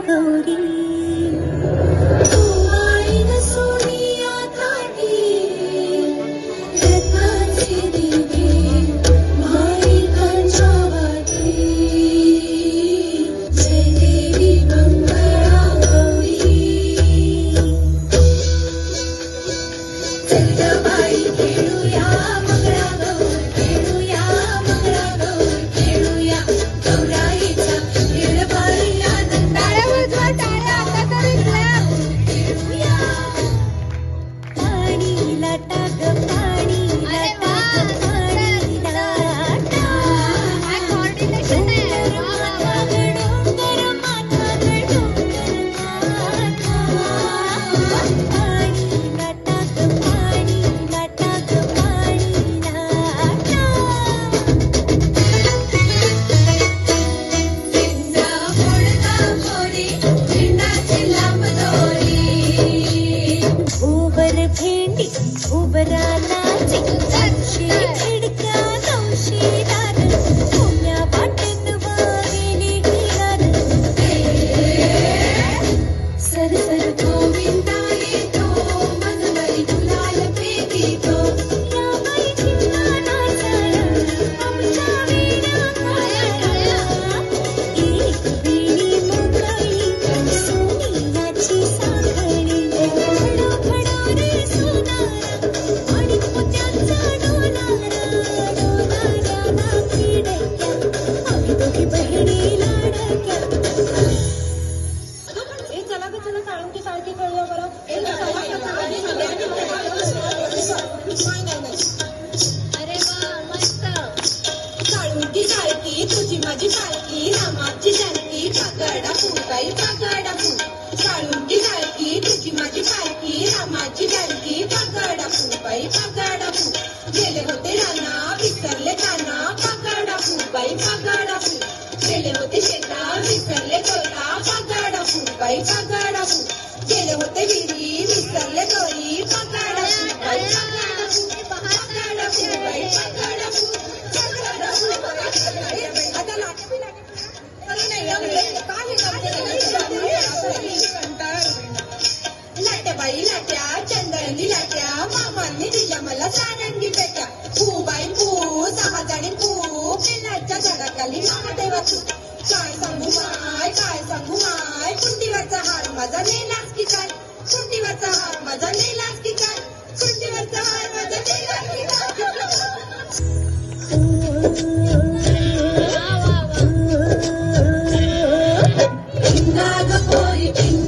गौरी तू आईन सोनिया ताटी रत्नाचे दिवे माईकांच्या वाटे जय देवी मंगळा गौरी चल बाई खेळूया मंगळा गौर खेळूया मंगळा गौर खेळूया गौराईचा खेळ बाई आनंदाला वाजवा टाळ्या आता तरी खेळूया पाणी लाटा ग पाणी लाटा ग पाणी लाटा कोऑर्डिनेशन आहे डोंगर माथा डोंगर माथा पाणी लाटा ग पाणी लाटा ग पाणी लाटा झेंडा फोडता मोरी झेंडाची लांब दोरी उबर भेंडी उबरा नाचे सातशे खिडक्या नऊशे दार पुण्या वाटेन वाहिली हिरार सर सर गोविंदा येतो मनवरी गुलाल पेटितो या बाई चिन्ना नाचाया आमच्या वीणा काळ्या एक वेणी मोकळी सोनियाची साखळी खडो खडो रे सोनारा आणि मोत्यांचा डोलारा डोलाऱ्याला खिडक्या आम्ही दोघी बहिणी लाडक्या ए चला ग चला साळुंकी सारखी खेळूया बरं अरे वा मस्त साळुंकी सारखी तुझी माझी सारखी रामाची सारखी पागडा फुटाई पागडा फुट साळुंकी सारखी तुझी माझी सारखी रामाची सारखी पागडा फुटाई पागडा फुट गेले होते राना विसरले काना पागडा फुटाई पागडा फुट गेले होते शेता विसरले कोयता पागडा फुटाई पागडा फुट गेले होते विहिरी विसरले दोरी पागडा फुटाई पागडा फुट पागडा फुटाई पागडा फुट पागडा फुट आता लाटे बी लाटे लाट्याबाई लाट्या चंदळणी लाट्या मामांनी दिल्या मला सारंगी पेट्या बाई फू 6 जणी फू पेनाच्या झाडाखाली महादेवाची काय सांगू माय कुंडीवरचा हार माझा नेलास की काय कुंडीवरचा हार माझा नेलास की काय कुंडीवरचा हार माझा नेलास की काय चिंगा ग पोरी चिंगा